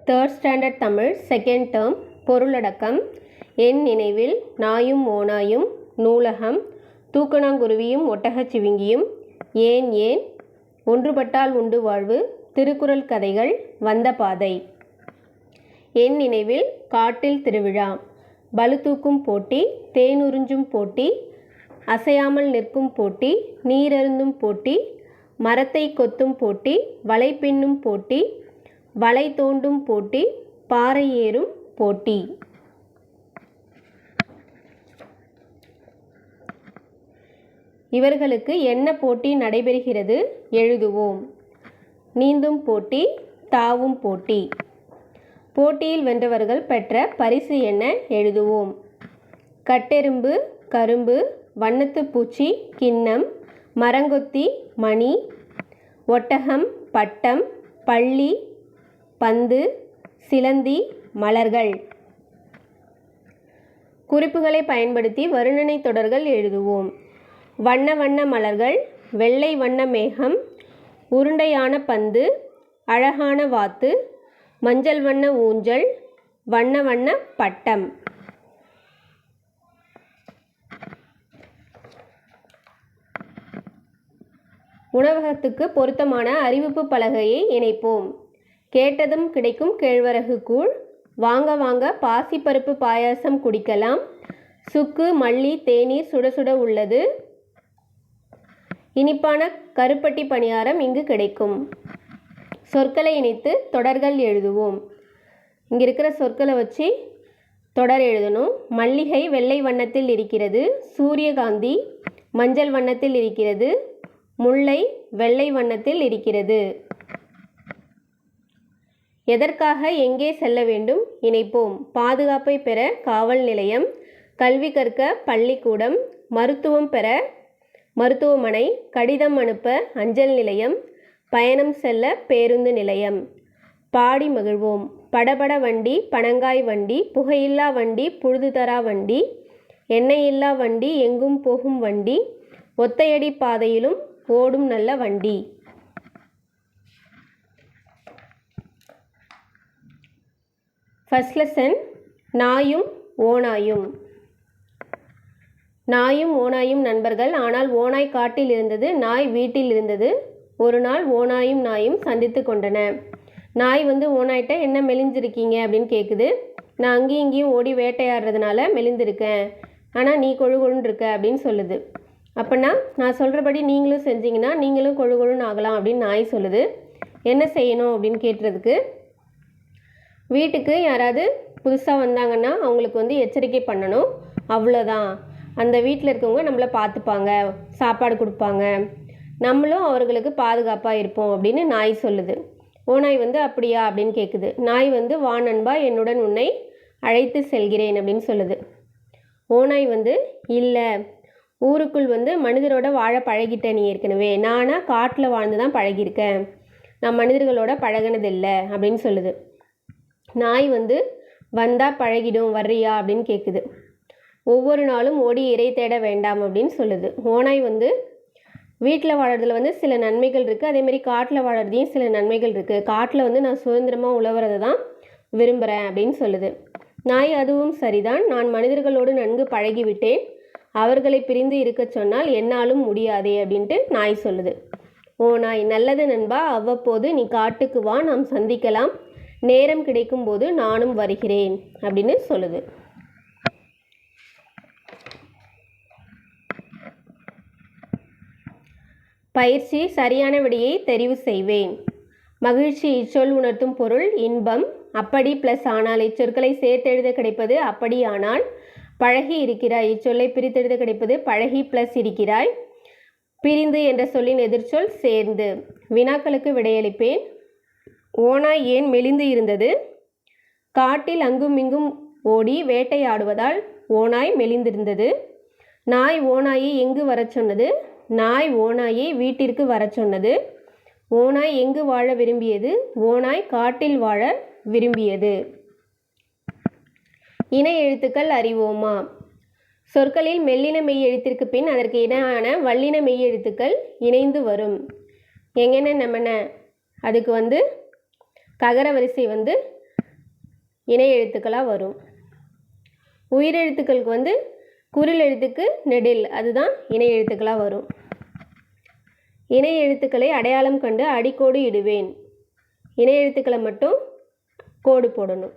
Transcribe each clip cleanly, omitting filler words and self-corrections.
3rd standard Tamil second term பொருளடக்கம் என் நினைவில் நாயும் ஓநாயும் நூலகம் தூக்கணாங்குருவியும் ஒட்டகச்சிவிங்கியும் ஏன் ஏன் ஒன்றுபட்டால் உண்டு வாழ்வு திருக்குறள் கதைகள் வந்த பாதை. என் நினைவில் காட்டில் திருவிழா பளு தூக்கும் போட்டி தேனுறிஞ்சும் போட்டி அசையாமல் நிற்கும் போட்டி நீரருந்தும் போட்டி மரத்தை கொத்தும் போட்டி வலை பின்னும் போட்டி வலை தோண்டும் போட்டி பாறை ஏறும் போட்டி. இவர்களுக்கு என்ன போட்டி நடைபெறுகிறது எழுதுவோம். நீந்தும் போட்டி தாவும் போட்டி. போட்டியில் வென்றவர்கள் பெற்ற பரிசு என்ன எழுதுவோம். கட்டெரும்பு கரும்பு வண்ணத்து பூச்சி கிண்ணம் மரங்கொத்தி மணி ஒட்டகம் பட்டம் பள்ளி பந்து சிலந்தி மலர்கள். குறிப்புகளை பயன்படுத்தி வருணனை தொடர்கள் எழுதுவோம். வண்ண வண்ண மலர்கள் வெள்ளை வண்ண மேகம் உருண்டையான பந்து அழகான வாத்து மஞ்சள் வண்ண ஊஞ்சல் வண்ண வண்ண பட்டம். உணவகத்துக்கு பொருத்தமான அறிவிப்பு பலகையை இணைப்போம். கேட்டதும் கிடைக்கும் கேழ்வரகு கூழ் வாங்க வாங்க பாசிப்பருப்பு பாயாசம் குடிக்கலாம். சுக்கு மல்லி தேநீர் சுட சுட உள்ளது. இனிப்பான கருப்பட்டி பணியாரம் இங்கு கிடைக்கும். சொற்களை இணைத்து தொடர்கள் எழுதுவோம். இங்கே இருக்கிற சொற்களை வச்சு தொடர் எழுதணும். மல்லிகை வெள்ளை வண்ணத்தில் இருக்கிறது. சூரியகாந்தி மஞ்சள் வண்ணத்தில் இருக்கிறது. முல்லை வெள்ளை வண்ணத்தில் இருக்கிறது. எதற்காக எங்கே செல்ல வேண்டும் இணைப்போம். பாதுகாப்பை பெற காவல் நிலையம் கல்வி கற்க பள்ளிக்கூடம் மருத்துவம் பெற மருத்துவமனை கடிதம் அனுப்ப அஞ்சல் நிலையம் பயணம் செல்ல பேருந்து நிலையம். பாடி மகிழ்வோம். படபட வண்டி பனங்காய் வண்டி புகையில்லா வண்டி புழுதுதரா வண்டி எண்ணெயில்லா வண்டி எங்கும் போகும் வண்டி ஒத்தையடி பாதையிலும் ஓடும் நல்ல வண்டி. ஃபர்ஸ்ட் லெசன் நாயும் ஓநாயும். நாயும் ஓநாயும் நண்பர்கள். ஆனால் ஓநாய் காட்டில் இருந்தது நாய் வீட்டில் இருந்தது. ஒரு நாள் ஓநாயும் நாயும் சந்தித்து கொண்டன. நாய் ஓநாய்கிட்ட என்ன மெலிஞ்சிருக்கீங்க அப்படின்னு கேட்குது. நான் அங்கேயும் இங்கேயும் ஓடி வேட்டையாடுறதுனால மெலிந்திருக்கேன், ஆனால் நீ கொழு கொழுன்னு இருக்க அப்படின்னு சொல்லுது. அப்போனா நான் சொல்கிறபடி நீங்களும் செஞ்சீங்கன்னா நீங்களும் கொழு கொழுன்னு ஆகலாம் அப்படின்னு நாய் சொல்லுது. என்ன செய்யணும் அப்படின்னு கேட்டுறதுக்கு வீட்டுக்கு யாராவது புதுசாக வந்தாங்கன்னா அவங்களுக்கு எச்சரிக்கை பண்ணணும், அவ்வளோதான். அந்த வீட்டில் இருக்கவங்க நம்மளை பார்த்துப்பாங்க, சாப்பாடு கொடுப்பாங்க, நம்மளும் அவர்களுக்கு பாதுகாப்பாக இருப்போம் அப்படின்னு நாய் சொல்லுது. ஓநாய் அப்படியா அப்படின்னு கேட்குது. நாய் வா நண்பா என்னுடன் உன்னை அழைத்து செல்கிறேன் அப்படின்னு சொல்லுது. ஓநாய் இல்லை, ஊருக்குள் மனிதரோட வாழ பழகிட்டேன் நீ ஏற்கனவே, நானா காட்டில் வாழ்ந்து தான் பழகியிருக்கேன், நான் மனிதர்களோட பழகினதில்லை அப்படின்னு சொல்லுது. நாய் வந்தால் பழகிடும் வர்றியா அப்படின்னு கேட்குது. ஒவ்வொரு நாளும் ஓடி இறை தேட வேண்டாம் அப்படின்னு சொல்லுது. ஓநாய் வீட்டில் வாழறதுல சில நன்மைகள் இருக்குது, அதேமாதிரி காட்டில் வாழறதையும் சில நன்மைகள் இருக்குது. காட்டில் நான் சுதந்திரமாக உழவுறதை தான் விரும்புகிறேன் அப்படின்னு சொல்லுது. நாய் அதுவும் சரிதான், நான் மனிதர்களோடு நன்கு பழகிவிட்டேன், அவர்களை பிரிந்து இருக்க சொன்னால் என்னாலும் முடியாதே அப்படின்ட்டு நாய் சொல்லுது. ஓநாய் நல்லது நண்பா, அவ்வப்போது நீ காட்டுக்கு வா, நாம் சந்திக்கலாம், நேரம் கிடைக்கும் போது நானும் வருகிறேன் அப்படின்னு சொல்லுது. பயிற்சி சரியான விடையை தெரிவு செய்வேன். மகிழ்ச்சி இச்சொல் உணர்த்தும் பொருள் இன்பம். அப்படி ப்ளஸ் ஆனால் இச்சொற்களை சேர்த்தெழுத கிடைப்பது அப்படி ஆனால். பழகி இருக்கிறாய் இச்சொல்லை பிரித்தெழுத கிடைப்பது பழகி ப்ளஸ் இருக்கிறாய். பிரிந்து என்ற சொல்லின் எதிர்ச்சொல் சேர்ந்து. வினாக்களுக்கு விடையளிப்பேன். ஓநாய் ஏன் மெலிந்து இருந்தது? காட்டில் அங்கும் இங்கும் ஓடி வேட்டையாடுவதால் ஓநாய் மெலிந்திருந்தது. நாய் ஓநாயை எங்கு வரச் சொன்னது? நாய் ஓநாயை வீட்டிற்கு வரச் சொன்னது. ஓநாய் எங்கு வாழ விரும்பியது? ஓநாய் காட்டில் வாழ விரும்பியது. இணை எழுத்துக்கள் அறிவோமா? சொற்களில் மெல்லின மெய் எழுத்திற்கு பின் அதற்கு இணையான வல்லின மெய் எழுத்துக்கள் இணைந்து வரும். எங்கென்ன நம்மன அதுக்கு ககர வரிசை இணை எழுத்துக்களாக வரும். உயிரெழுத்துக்களுக்கு வந்து குரில் எழுத்துக்கு நெடில், அதுதான் இணை எழுத்துக்களாக வரும். இணை எழுத்துக்களை அடையாளம் கண்டு அடிக்கோடு இடுவேன். இணை எழுத்துக்களை மட்டும் கோடு போடணும்.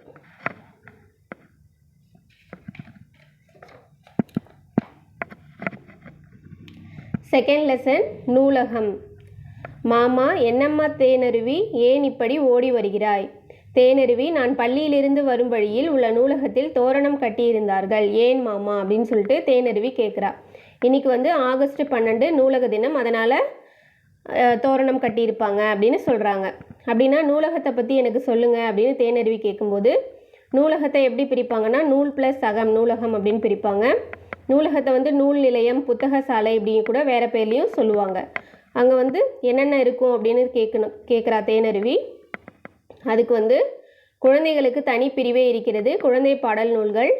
செகண்ட் லெசன் நூலகம். மாமா, என்னம்மா தேனருவி, ஏன் இப்படி ஓடி வருகிறாய்? தேனருவி, நான் பள்ளியிலிருந்து வரும் வழியில் உள்ள நூலகத்தில் தோரணம் கட்டியிருந்தார்கள். ஏன் மாமா அப்படின்னு சொல்லிட்டு தேனருவி கேட்குறா. இன்றைக்கி வந்து ஆகஸ்ட் 12 நூலக தினம், அதனால் தோரணம் கட்டியிருப்பாங்க அப்படின்னு சொல்கிறாங்க. அப்படின்னா நூலகத்தை பற்றி எனக்கு சொல்லுங்கள் அப்படின்னு தேனருவி கேட்கும்போது, நூலகத்தை எப்படி பிரிப்பாங்கன்னா நூல் ப்ளஸ் அகம் நூலகம் அப்படின்னு பிரிப்பாங்க. நூலகத்தை வந்து நூல் நிலையம், புத்தக சாலை இப்படின்னு கூட வேறு பேர்லேயும் சொல்லுவாங்க. அங்கே வந்து என்னென்ன இருக்கும் அப்படின்னு கேட்குறா தேனருவி. அதுக்கு வந்து குழந்தைகளுக்கு தனி பிரிவே இருக்கிறது. குழந்தை பாடல் நூல்கள்,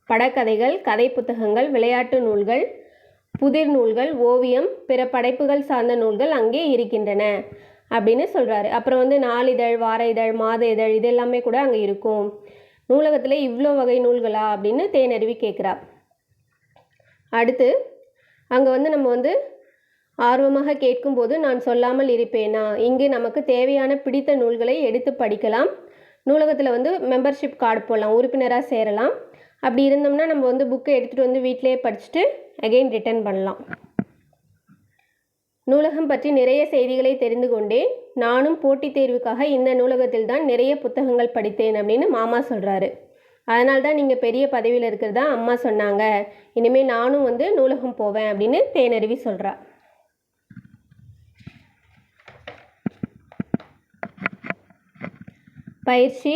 படக்கதைகள், கதை புத்தகங்கள், விளையாட்டு நூல்கள், புதிர் நூல்கள், ஓவியம், பிற படைப்புகள் சார்ந்த நூல்கள் அங்கே இருக்கின்றன அப்படின்னு சொல்கிறாரு. அப்புறம் வந்து நாளிதழ், வார இதழ், மாத இதழ் இது எல்லாமே கூட அங்கே இருக்கும். நூலகத்தில் இவ்வளோ வகை நூல்களா அப்படின்னு தேனருவி கேட்குறா. அடுத்து அங்கே வந்து நம்ம வந்து ஆர்வமாக கேட்கும்போது நான் சொல்லாமல் இருப்பேனா, இங்கு நமக்கு தேவையான பிடித்த நூல்களை எடுத்து படிக்கலாம். நூலகத்தில் வந்து மெம்பர்ஷிப் கார்டு போடலாம், உறுப்பினராக சேரலாம். அப்படி இருந்தோம்னா நம்ம வந்து புக்கை எடுத்துகிட்டு வந்து வீட்டிலேயே படிச்சுட்டு அகெயின் ரிட்டர்ன் பண்ணலாம். நூலகம் பற்றி நிறைய செய்திகளை தெரிந்து கொண்டேன். நானும் போட்டித் தேர்வுக்காக இந்த நூலகத்தில் தான் நிறைய புத்தகங்கள் படித்தேன் அப்படின்னு மாமா சொல்கிறாரு. அதனால தான் நீங்கள் பெரிய பதவியில் இருக்கிறதா அம்மா சொன்னாங்க. இனிமேல் நானும் வந்து நூலகம் போவேன் அப்படின்னு தேனருவி சொல்கிறா. பயிற்சி.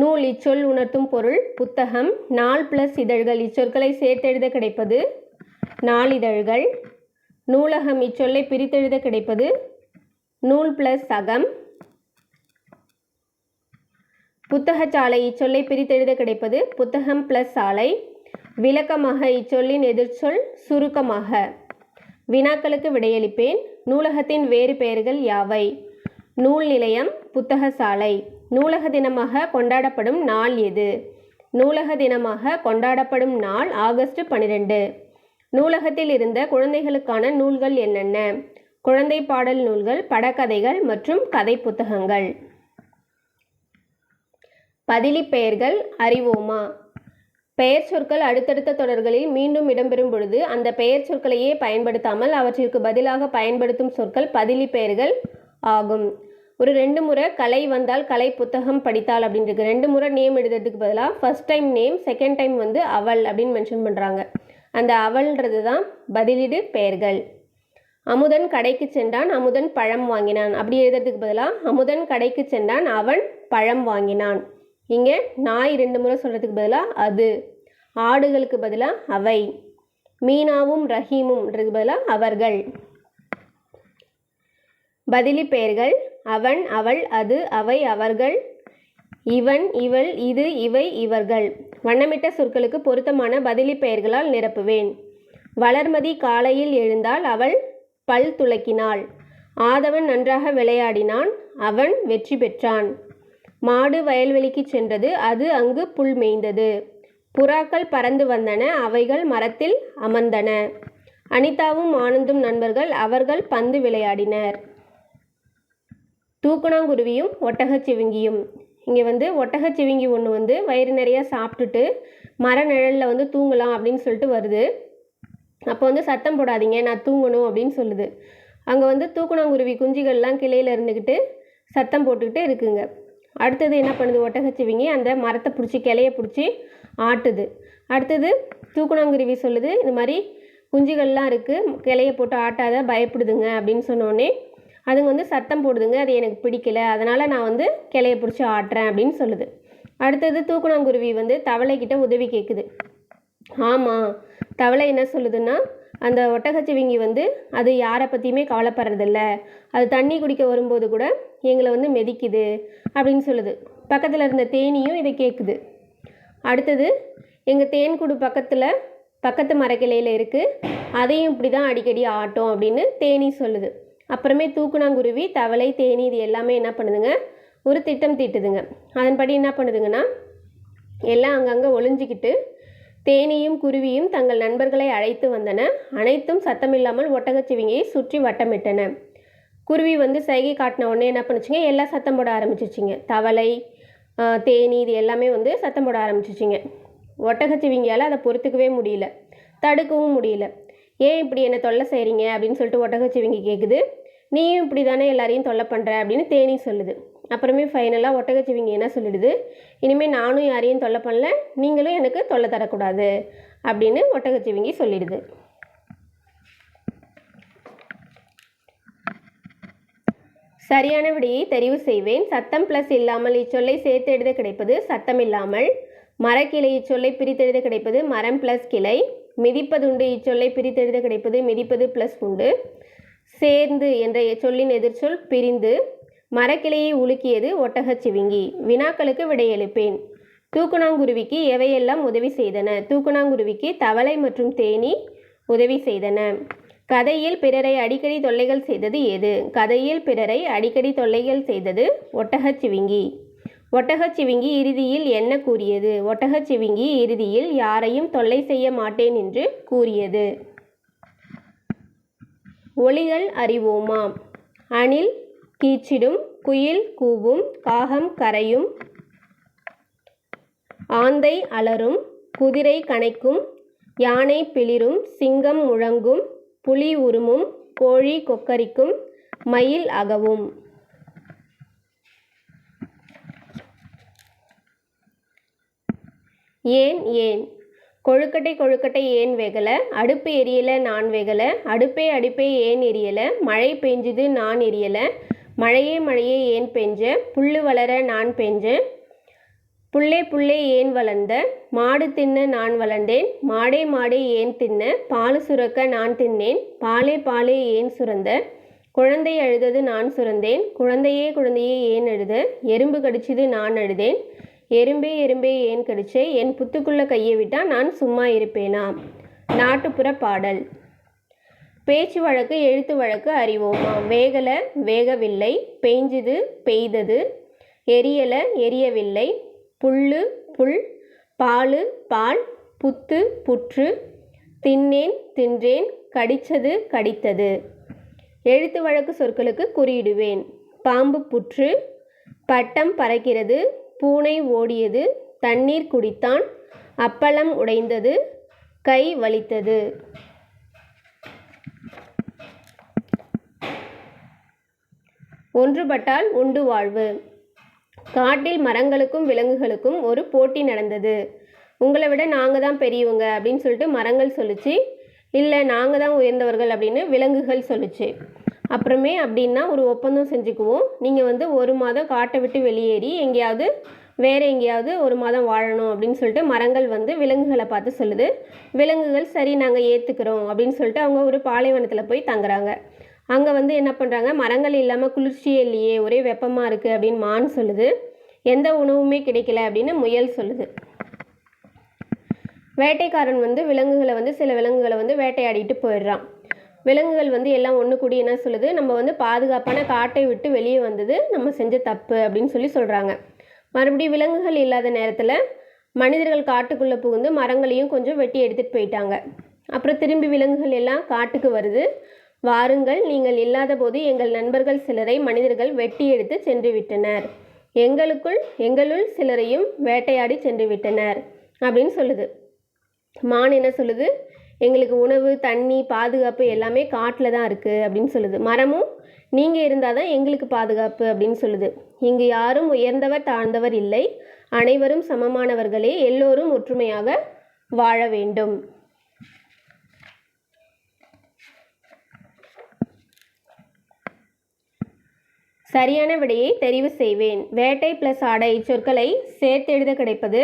நூல் இச்சொல் உணர்த்தும் பொருள். புத்தகம். நாள் ப்ளஸ் இதழ்கள் இச்சொற்களை சேர்த்தெழுத கிடைப்பது நாளிதழ்கள். நூலகம் இச்சொல்லை பிரித்தெழுத கிடைப்பது நூல் ப்ளஸ் அகம். புத்தகச்சாலை இச்சொல்லை பிரித்தெழுத கிடைப்பது புத்தகம் ப்ளஸ் சாலை. விளக்கமாக இச்சொல்லின் எதிர்ச்சொல் சுருக்கமாக. வினாக்களுக்கு விடையளிப்பேன். நூலகத்தின் வேறு பெயர்கள் யாவை? நூல் நிலையம், புத்தக சாலை. நூலக தினமாக கொண்டாடப்படும் நாள் எது? நூலக தினமாக கொண்டாடப்படும் நாள் ஆகஸ்ட் 12. நூலகத்தில் இருந்த குழந்தைகளுக்கான நூல்கள் என்னென்ன? குழந்தை பாடல் நூல்கள், படக்கதைகள் மற்றும் கதை புத்தகங்கள். பதிலி பெயர்கள் அறிவோமா? பெயர் சொற்கள் அடுத்தடுத்த தொடர்களில் மீண்டும் இடம்பெறும் பொழுது அந்த பெயர் சொற்களையே பயன்படுத்தாமல் அவற்றிற்கு பதிலாக பயன்படுத்தும் சொற்கள் பதிலி பெயர்கள் ஆகும். ஒரு 2 முறை கலை வந்தால் கலை புத்தகம் படித்தால் அப்படின்றது 2 முறை நேம் எழுதுறதுக்கு பதிலாக first time name, second time வந்து அவள் அப்படின்னு மென்ஷன் பண்ணுறாங்க. அந்த அவள்ன்றது தான் பதிலீடு பெயர்கள். அமுதன் கடைக்கு சென்றான், அமுதன் பழம் வாங்கினான் அப்படி எழுதுறதுக்கு பதிலாக அமுதன் கடைக்கு சென்றான், அவன் பழம் வாங்கினான். இங்கே நாய் 2 முறை சொல்கிறதுக்கு பதிலாக அது. ஆடுகளுக்கு பதிலாக அவை. மீனாவும் ரஹீமும்ன்றதுக்கு பதிலாக அவர்கள். பதிலி பெயர்கள் அவன், அவள், அது, அவை, அவர்கள், இவன், இவள், இது, இவை, இவர்கள். வண்ணமிட்ட சொற்களுக்கு பொருத்தமான பதிலி பெயர்களால் நிரப்புவேன். வளர்மதி காலையில் எழுந்தால் அவள் பல் துலக்கினாள். ஆதவன் நன்றாக விளையாடினான், அவன் வெற்றி பெற்றான். மாடு வயல்வெளிக்கு சென்றது, அது அங்கு புல் மேய்ந்தது. புறாக்கள் பறந்து வந்தன, அவைகள் மரத்தில் அமர்ந்தன. அனிதாவும் ஆனந்தும் நண்பர்கள், அவர்கள் பந்து விளையாடினர். தூக்குனாங்குருவியும் ஒட்டகச்சிவிங்கியும். இங்கே வந்து ஒட்டகச்சிவிங்கி ஒன்று வந்து வயிறு நிறையா சாப்பிட்டுட்டு மர நிழலில் வந்து தூங்கலாம் அப்படின்னு சொல்லிட்டு வருது. அப்போ வந்து சத்தம் போடாதீங்க, நான் தூங்கணும் அப்படின்னு சொல்லுது. அங்கே வந்து தூக்குனாங்குருவி குஞ்சுகள்லாம் கிளையில் இருந்துக்கிட்டு சத்தம் போட்டுக்கிட்டு இருக்குங்க. அடுத்தது என்ன பண்ணுது ஒட்டகச்சிவிங்கி, அந்த மரத்தை பிடிச்சி கிளைய பிடிச்சி ஆட்டுது. அடுத்தது தூக்குனாங்குருவி சொல்லுது, இந்த மாதிரி குஞ்சுகள்லாம் இருக்குது, கிளைய போட்டு ஆட்டாத, பயப்படுதுங்க அப்படின்னு சொன்னோடனே அதுங்க வந்து சத்தம் போடுதுங்க, அது எனக்கு பிடிக்கல, அதனால் நான் வந்து கிளைய பிடிச்சி ஆட்டுறேன் அப்படின்னு சொல்லுது. அடுத்தது தூக்குனாங்குருவி வந்து தவளைக்கிட்ட உதவி கேட்குது. ஆமாம், தவளை என்ன சொல்லுதுன்னா, அந்த ஒட்டகச்சிவிங்கி வந்து அது யாரை பற்றியுமே கவலைப்படுறதில்ல, அது தண்ணி குடிக்க வரும்போது கூட எங்களை வந்து மிதிக்குது அப்படின்னு சொல்லுது. பக்கத்தில் இருந்த தேனியும் இதை கேட்குது. அடுத்தது எங்கள் தேன்கூடு பக்கத்து மரக்கிளையில் இருக்குது, அதையும் இப்படி தான் அடிக்கடி ஆட்டும் அப்படின்னு தேனி சொல்லுது. அப்புறமே தூக்குனாங்குருவி, தவளை, தேனி இது எல்லாமே என்ன பண்ணுதுங்க, ஒரு திட்டம் தீட்டுதுங்க. அதன்படி என்ன பண்ணுதுங்கன்னா, எல்லாம் அங்கங்கே ஒளிஞ்சிக்கிட்டு தேனியும் குருவியும் தங்கள் நண்பர்களை அழைத்து வந்தன. அனைத்தும் சத்தமில்லாமல் ஒட்டகச்சிவிங்கியை சுற்றி வட்டமிட்டன. குருவி வந்து சைகை காட்டின உடனே என்ன பண்ணுச்சுங்க, எல்லாம் சத்தம் போட ஆரம்பிச்சிச்சிங்க. தவளை, தேனி இது எல்லாமே வந்து சத்தம் போட ஆரம்பிச்சிச்சிங்க. ஒட்டகச்சிவிங்கியால் அதை பொறுத்துக்கவே முடியல, தடுக்கவும் முடியல. ஏன் இப்படி என்னை தொல்லை செய்கிறீங்க அப்படின்னு சொல்லிட்டு ஒட்டகச்சிவிங்கி கேட்குது. நீயும் இப்படி தானே எல்லாரையும் தொல்லை பண்ணுற அப்படின்னு தேனி சொல்லுது. அப்புறமே ஃபைனலாக ஒட்டகச்சிவிங்கி என்ன சொல்லிடுது, இனிமேல் நானும் யாரையும் தொல்லை பண்ணல, நீங்களும் எனக்கு தொல்லை தரக்கூடாது அப்படின்னு ஒட்டகச்சிவிங்கி சொல்லிடுது. சரியான விடையை தெரிவு செய்வேன். சத்தம் ப்ளஸ் இல்லாமல் இச்சொல்லை சேர்த்து எழுத கிடைப்பது சத்தமில்லாமல். மரக்கிளை இச்சொல்லை பிரித்தெழுத கிடைப்பது மரம் ப்ளஸ் கிளை. மிதிப்பதுண்டு இச்சொல்லை பிரித்தெழுத கிடைப்பது மிதிப்பது ப்ளஸ் உண்டு. சேர்ந்து என்ற சொல்லின் எதிர்ச்சொல் பிரிந்து. மரக்கிளையை உலுக்கியது ஒட்டகச்சிவிங்கி. வினாக்களுக்கு விடையளிப்பேன். தூக்குநாங்குருவிக்கு எவையெல்லாம் உதவி செய்தன? தூக்குநாங்குருவிக்கு தவளை மற்றும் தேனி உதவி செய்தன. கதையில் பிறரை அடிக்கடி தொல்லைகள் செய்தது எது? கதையில் பிறரை அடிக்கடி தொல்லைகள் செய்தது ஒட்டகச்சிவிங்கி. ஒட்டகச்சிவிங்கி இறுதியில் என்ன கூறியது? ஒட்டகச்சிவிங்கி இறுதியில் யாரையும் தொல்லை செய்ய மாட்டேன் என்று கூறியது. ஒலிகள் அறிவோமா? அணில் கீச்சிடும், குயில் கூவும், காகம் கரையும், ஆந்தை அலறும், குதிரை கனைக்கும், யானை பிளிரும், சிங்கம் முழங்கும், புலி உருமும், கோழி கொக்கரிக்கும், மயில் அகவும். ஏன் ஏன்? கொழுக்கட்டை கொழுக்கட்டை ஏன் வேகலை? அடுப்பு எரியலை நான் வேகலை. அடுப்பே ஏன் எரியலை? மழை பெஞ்சுது நான் எரியலை. மழையே ஏன் பெஞ்ச? புல்லு வளர நான் பெஞ்சேன். புல்லே ஏன் வளர்ந்த? மாடு தின்ன நான் வளர்ந்தேன். மாடே ஏன் தின்ன? பால் சுரக்க நான் தின்னேன். பாலே ஏன் சுரந்த? குழந்தை அழுதது நான் சுரந்தேன். குழந்தையே ஏன் அழுத? எறும்பு கடிச்சது நான் அழுதேன். எறும்பே ஏன் கடிச்சே? என் புத்துக்குள்ளே கையை விட்டா நான் சும்மா இருப்பேனா? நாட்டுப்புற பாடல். பேச்சு வழக்கு எழுத்து வழக்கு அறிவோமா? வேகலை வேகவில்லை. பெய்ஞ்சுது பெய்தது. எரியலை எரியவில்லை. புல்லு புல். பால் பால். புத்து புற்று. தின்னேன் தின்றேன். கடிச்சது கடித்தது. எழுத்து வழக்கு சொற்களுக்கு குறியிடுவேன். பாம்பு புற்று. பட்டம் பறக்கிறது. பூனை ஓடியது. தண்ணீர் குடித்தான். அப்பளம் உடைந்தது. கை வலித்தது. ஒன்றுபட்டால் உண்டு வாழ்வு. காட்டில் மரங்களுக்கும் விலங்குகளுக்கும் ஒரு போட்டி நடந்தது. உங்களை விட நாங்கள் தான் பெரியவங்க அப்படின்னு சொல்லிட்டு மரங்கள் சொல்லிச்சு. இல்லை நாங்கள் தான் உயர்ந்தவர்கள் அப்படின்னு விலங்குகள் சொல்லிச்சு. அப்புறமே அப்படின்னா ஒரு ஒப்பந்தம் செஞ்சுக்குவோம். நீங்கள் வந்து 1 மாதம் காட்டை விட்டு வெளியேறி வேறு எங்கேயாவது 1 மாதம் வாழணும் அப்படின்னு சொல்லிட்டு மரங்கள் வந்து விலங்குகளை பார்த்து சொல்லுது. விலங்குகள் சரி நாங்கள் ஏற்றுக்கிறோம் அப்படின்னு சொல்லிட்டு அவங்க ஒரு பாலைவனத்தில் போய் தங்குறாங்க. அங்கே வந்து என்ன பண்ணுறாங்க, மரங்கள் இல்லாமல் குளிர்ச்சியே இல்லையே, ஒரே வெப்பமாக இருக்குது அப்படின்னு மான் சொல்லுது. எந்த உணவுமே கிடைக்கல அப்படின்னு முயல் சொல்லுது. வேட்டைக்காரன் வந்து சில விலங்குகளை வந்து வேட்டையாடிட்டு போயிடுறான். விலங்குகள் வந்து எல்லாம் ஒன்று கூடி என்ன சொல்லுது, நம்ம வந்து பாதுகாப்பான காட்டை விட்டு வெளியே வந்தது நம்ம செஞ்ச தப்பு அப்படின்னு சொல்கிறாங்க. மறுபடியும் விலங்குகள் இல்லாத நேரத்தில் மனிதர்கள் காட்டுக்குள்ளே புகுந்து மரங்களையும் கொஞ்சம் வெட்டி எடுத்துகிட்டு போயிட்டாங்க. அப்புறம் திரும்பி விலங்குகள் எல்லாம் காட்டுக்கு வருது. வாருங்கள், நீங்கள் இல்லாத போது எங்கள் நண்பர்கள் சிலரை மனிதர்கள் வெட்டி எடுத்து சென்று விட்டனர். எங்களுள் சிலரையும் வேட்டையாடி சென்று விட்டனர் அப்படின்னு சொல்லுது. மான் என்ன சொல்லுது, எங்களுக்கு உணவு தண்ணி பாதுகாப்பு எல்லாமே காட்டில் தான் இருக்குது அப்படின்னு சொல்லுது. மரமும் நீங்கள் இருந்தால் தான் எங்களுக்கு பாதுகாப்பு அப்படின்னு சொல்லுது. இங்கு யாரும் உயர்ந்தவர் தாழ்ந்தவர் இல்லை, அனைவரும் சமமானவர்களே, எல்லோரும் ஒற்றுமையாக வாழ வேண்டும். சரியான விடையை தெரிவு செய்வேன். வேட்டை ப்ளஸ் ஆட இச்சொற்களை சேர்த்து எழுத கிடைப்பது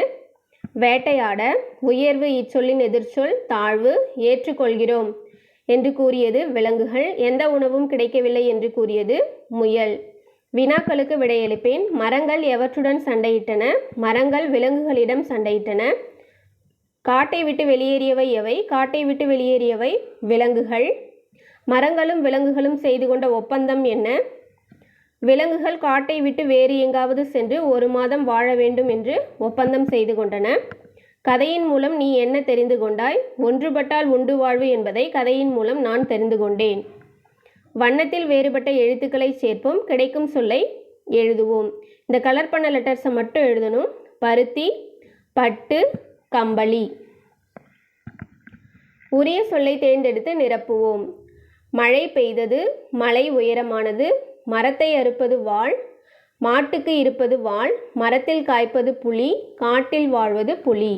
வேட்டையாட. உயர்வு இச்சொல்லின் எதிர்ச்சொல் தாழ்வு. ஏற்றுக்கொள்கிறோம் என்று கூறியது விலங்குகள். எந்த உணவும் கிடைக்கவில்லை என்று கூறியது முயல். வினாக்களுக்கு விடையளிப்பேன். மரங்கள் எவற்றுடன் சண்டையிட்டன? மரங்கள் விலங்குகளிடம் சண்டையிட்டன. காட்டை விட்டு வெளியேறியவை எவை? காட்டை விட்டு வெளியேறியவை விலங்குகள். மரங்களும் விலங்குகளும் செய்து கொண்ட ஒப்பந்தம் என்ன? விலங்குகள் காட்டை விட்டு வேறு எங்காவது சென்று 1 மாதம் வாழ வேண்டும் என்று ஒப்பந்தம் செய்து கொண்டன. கதையின் மூலம் நீ என்ன தெரிந்து கொண்டாய்? ஒன்றுபட்டால் உண்டு வாழ்வு என்பதை கதையின் மூலம் நான் தெரிந்து கொண்டேன். வண்ணத்தில் வேறுபட்ட எழுத்துக்களை சேர்ப்போம், கிடைக்கும் சொல்லை எழுதுவோம். இந்த கலர் பண்ண லெட்டர்ஸை மட்டும் எழுதணும். பருத்தி, பட்டு, கம்பளி. உரிய சொல்லை தேர்ந்தெடுத்து நிரப்புவோம். மழை பெய்தது, மலை உயரமானது, மரத்தை அறுப்பது வாள், மாட்டுக்கு இருப்பது வாள், மரத்தில் காய்ப்பது புலி, காட்டில் வாழ்வது புலி.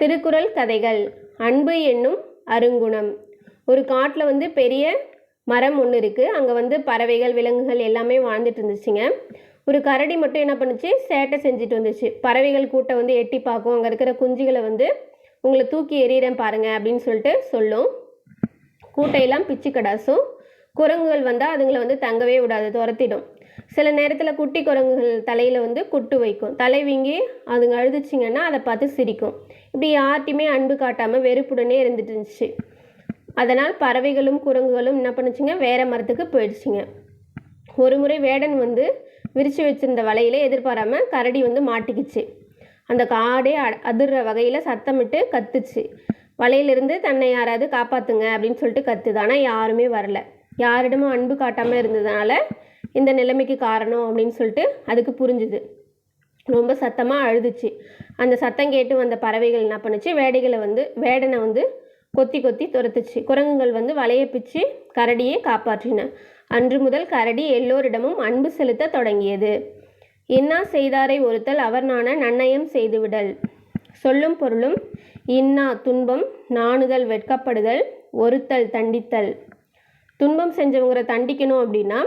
திருக்குறள் கதைகள். அன்பு என்னும் அருங்குணம். ஒரு காட்டில் பெரிய மரம் ஒன்று இருக்குது. அங்கே பறவைகள், விலங்குகள் எல்லாமே வாழ்ந்துட்டு இருந்துச்சுங்க. ஒரு கரடி மட்டும் என்ன பண்ணுச்சு, சேட்டை செஞ்சுட்டு வந்துச்சு. பறவைகள் கூட்டை எட்டி பார்க்கும். அங்கே இருக்கிற குஞ்சுகளை உங்களை தூக்கி எறிகிறேன் பாருங்கள் அப்படின்னு சொல்லிட்டு சொல்லும். கூட்டையெல்லாம் பிச்சு கடாசும். குரங்குகள் வந்தால் அதுங்களை தங்கவே விடாது, துரத்திடும். சில நேரத்தில் குட்டி குரங்குகள் தலையில் குட்டு வைக்கும். தலை வீங்கி அதுங்க அழுதுச்சிங்கன்னா அதை பார்த்து சிரிக்கும். இப்படி யார்ட்டையுமே அன்பு காட்டாமல் வெறுப்புடனே இருந்துட்டு இருந்துச்சு. அதனால் பறவைகளும் குரங்குகளும் என்ன பண்ணுச்சுங்க, வேறு மரத்துக்கு போயிடுச்சுங்க. ஒரு முறை வேடன் விரித்து வச்சிருந்த வலையில் எதிர்பாராமல் கரடி மாட்டிக்கிச்சு. அந்த காடே அதிர்ற வகையில் சத்தமிட்டு கத்துச்சு. வலையிலிருந்து தன்னை யாராவது காப்பாற்றுங்க அப்படின்னு சொல்லிட்டு கத்துது. ஆனால் யாருமே வரல. யாரிடமும் அன்பு காட்டாமல் இருந்ததுனால இந்த நிலைமைக்கு காரணம் அப்படின்னு சொல்லிட்டு அதுக்கு புரிஞ்சுது. ரொம்ப சத்தமாக அழுதுச்சு. அந்த சத்தம் கேட்டு வந்த பறவைகள் என்ன பண்ணுச்சு, வேடனை கொத்தி கொத்தி துரத்துச்சு. குரங்குகள் வலையை பிச்சு கரடியை காப்பாற்றின. அன்று முதல் கரடி எல்லோரிடமும் அன்பு செலுத்த தொடங்கியது. இன்னா செய்தாரை ஒருத்தல் அவர் நாண நன்னயம் செய்துவிடல். சொல்லும் பொருளும் இன்னா துன்பம், நாணுதல் வெட்கப்படுதல், ஒருத்தல் தண்டித்தல். துன்பம் செஞ்சவங்களை தண்டிக்கணும் அப்படின்னா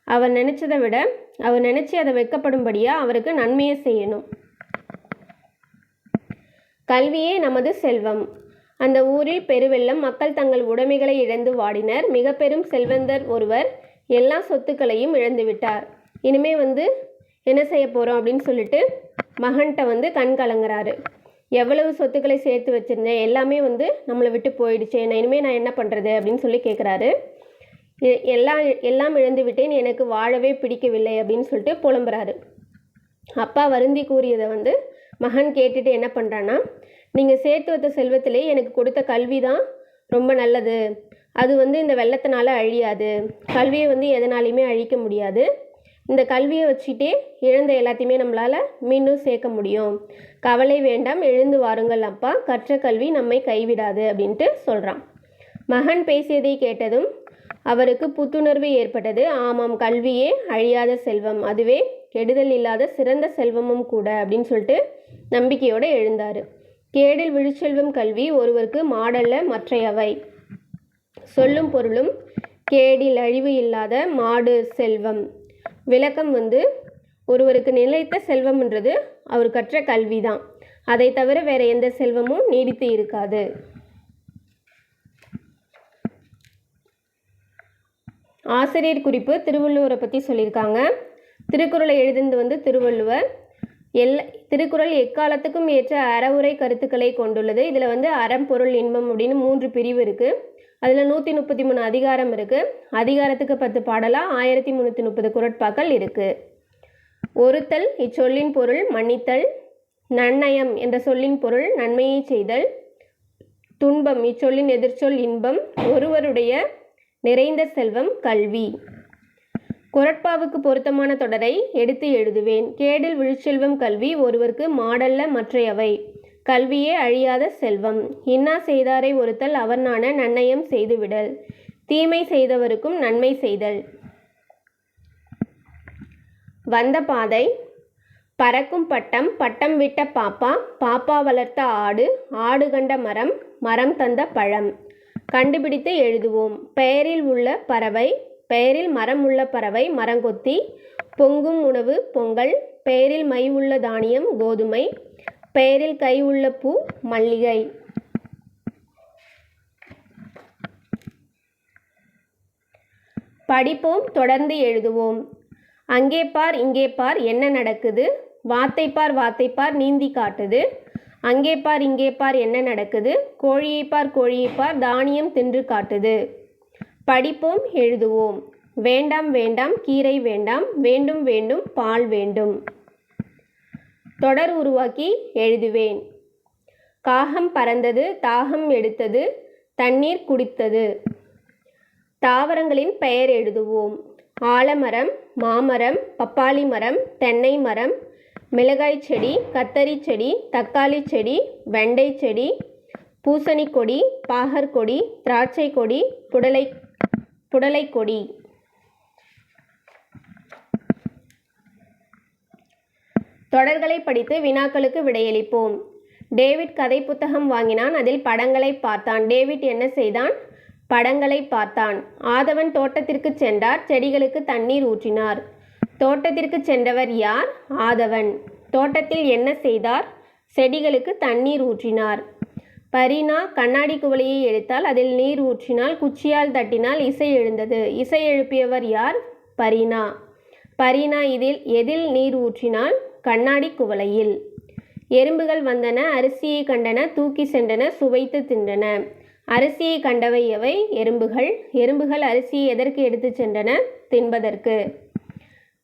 அவர் நினச்சதை விட அவர் நினச்சி அதை வெட்கப்படும்படியாக அவருக்கு நன்மையை செய்யணும். கல்வியே நமது செல்வம். அந்த ஊரில் பெருவெள்ளம். மக்கள் தங்கள் உடைமைகளை இழந்து வாடினர். மிக பெரும் செல்வந்தர் ஒருவர் எல்லா சொத்துக்களையும் இழந்து விட்டார். இனிமே என்ன செய்ய போகிறோம் அப்படின்னு சொல்லிட்டு மகன்கிட்ட கண் கலங்குறாரு. எவ்வளவு சொத்துக்களை சேர்த்து வச்சுருந்தேன், எல்லாமே நம்மளை விட்டு போயிடுச்சு, இனிமேல் நான் என்ன பண்ணுறது அப்படின்னு சொல்லி கேட்குறாரு. எல்லாம் இழந்து விட்டேன், எனக்கு வாழவே பிடிக்கவில்லை அப்படின்னு சொல்லிட்டு புலம்புறாரு. அப்பா வருந்தி கூறியதை மகன் கேட்டுட்டு என்ன பண்ணுறான்னா, நீங்கள் சேர்த்து வைத்த செல்வத்திலே எனக்கு கொடுத்த கல்வி தான் ரொம்ப நல்லது. அது இந்த வெள்ளத்தினால அழியாது. கல்வியை எதனாலையுமே அழிக்க முடியாது. இந்த கல்வியை வச்சுட்டே இழந்த எல்லாத்தையுமே நம்மளால் மீண்டும் சேர்க்க முடியும். கவலை வேண்டாம், எழுந்து வாருங்கள் அப்பா, கற்ற கல்வி நம்மை கைவிடாது அப்படின்ட்டு சொல்கிறான். மகன் பேசியதை கேட்டதும் அவருக்கு புத்துணர்வு ஏற்பட்டது. ஆமாம், கல்வியே அழியாத செல்வம், அதுவே கெடுதல் இல்லாத சிறந்த செல்வமும் கூட அப்படின்னு சொல்லிட்டு நம்பிக்கையோடு எழுந்தார். கேடில் விழுச்செல்வம் கல்வி ஒருவருக்கு மாடல்ல மற்றையவை. சொல்லும் பொருளும் கேடில் அழிவு இல்லாத மாடு செல்வம். விளக்கம் ஒருவருக்கு நிலைத்த செல்வம்ன்றது அவர் கற்ற கல்வி தான். அதை தவிர வேற எந்த செல்வமும் நீடித்து இருக்காது. ஆசிரியர் குறிப்பு. திருவள்ளுவரை பற்றி சொல்லியிருக்காங்க. திருக்குறளை எழுதினது திருவள்ளுவர். திருக்குறள் எக்காலத்துக்கும் ஏற்ற அறவுரை கருத்துக்களை கொண்டுள்ளது. இதில் அறம், பொருள், இன்பம் அப்படின்னு 3 பிரிவு இருக்குது. அதில் 133 அதிகாரம் இருக்குது. அதிகாரத்துக்கு 10 பாடலாக 1330 குறட்பாக்கள் இருக்குது. ஒருத்தல் இச்சொல்லின் பொருள் மன்னித்தல். நன்னயம் என்ற சொல்லின் பொருள் நன்மையை செய்தல். துன்பம் இச்சொல்லின் எதிர்ச்சொல் இன்பம். ஒருவருடைய நிறைந்த செல்வம் கல்வி. குறட்பாவுக்கு பொருத்தமான தொடரை எடுத்து எழுதுவேன். கேடில் விழுச்செல்வம் கல்வி ஒருவருக்கு மாடல்ல மற்றையவை. கல்வியே அழியாத செல்வம். இன்னா செய்தாரை ஒருத்தல் அவர் நாண நன்னயம் செய்துவிடல். தீமை செய்தவருக்கும் நன்மை செய்தல். வந்த பாதை. பறக்கும் பட்டம், பட்டம் விட்ட பாப்பா, பாப்பா வளர்த்த ஆடு, ஆடு கண்ட மரம், மரம் தந்த பழம். கண்டுபிடித்து எழுதுவோம். பெயரில் உள்ள பறவை, பெயரில் மரம் உள்ள பறவை மரங்கொத்தி. பொங்கும் உணவு பொங்கல். பெயரில் மை உள்ள தானியம் கோதுமை. பெயரில் கை உள்ள பூ மல்லிகை. படிப்போம், தொடர்ந்து எழுதுவோம். அங்கே பார் இங்கே பார் என்ன நடக்குது. வாத்தை பார் வாத்தை பார் நீந்தி காட்டுது. அங்கே பார் இங்கே பார் என்ன நடக்குது, கோழியை பார் கோழியை பார் தானியம் தின்று காட்டுது. படிப்போம் எழுதுவோம். வேண்டாம் வேண்டாம் கீரை வேண்டாம், வேண்டும் வேண்டும் பால் வேண்டும். தொடர் உருவாக்கி எழுதுவேன். காகம் பறந்தது, தாகம் எடுத்தது, தண்ணீர் குடித்தது. தாவரங்களின் பெயர் எழுதுவோம். ஆலமரம், மாமரம், பப்பாளி மரம், தென்னை மரம், மிளகாய் செடி, கத்தரி செடி, தக்காளி செடி, வெண்டை செடி, பூசணி கொடி, பாகற்கொடி, திராட்சை கொடி, புடலை கொடி. தொடர்களை படித்து வினாக்களுக்கு விடையளிப்போம். டேவிட் கதை புத்தகம் வாங்கினான். அதில் படங்களை பார்த்தான். டேவிட் என்ன செய்தான்? படங்களை பார்த்தான். ஆதவன் தோட்டத்திற்கு சென்றார். செடிகளுக்கு தண்ணீர் ஊற்றினார். தோட்டத்திற்கு சென்றவர் யார்? ஆதவன். தோட்டத்தில் என்ன செய்தார்? செடிகளுக்கு தண்ணீர் ஊற்றினார். பரீனா கண்ணாடி குவளையை எடுத்தால் அதில் நீர் ஊற்றினால், குச்சியால் தட்டினால் இசை எழுந்தது. இசை எழுப்பியவர் யார்? பரீனா. பரீனா எதில் நீர் ஊற்றினால்? கண்ணாடி குவளையில். எறும்புகள் வந்தன, அரிசியை கண்டன, தூக்கி சென்றன, சுவைத்து தின்றன. அரிசியை கண்டவை எவை? எறும்புகள். எறும்புகள் அரிசியை எதற்கு எடுத்து சென்றன? தின்பதற்கு.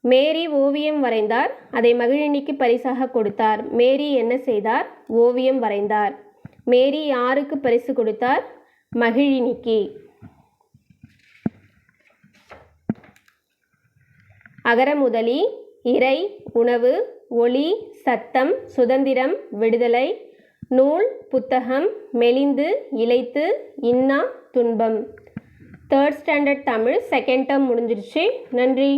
மேரி ஓவியம் வரைந்தார். அதை மகிழினிக்கு பரிசாக கொடுத்தார். மேரி என்ன செய்தார்? ஓவியம் வரைந்தார். மேரி யாருக்கு பரிசு கொடுத்தார்? மகிழினிக்கு. அகரமுதலி. இறை, உணவு, ஒளி, சத்தம், சுதந்திரம், விடுதலை, நூல், புத்தகம், மெலிந்து, இளைத்து, இன்னா, துன்பம். 3rd standard Tamil 2nd term முடிஞ்சிருச்சு. நன்றி.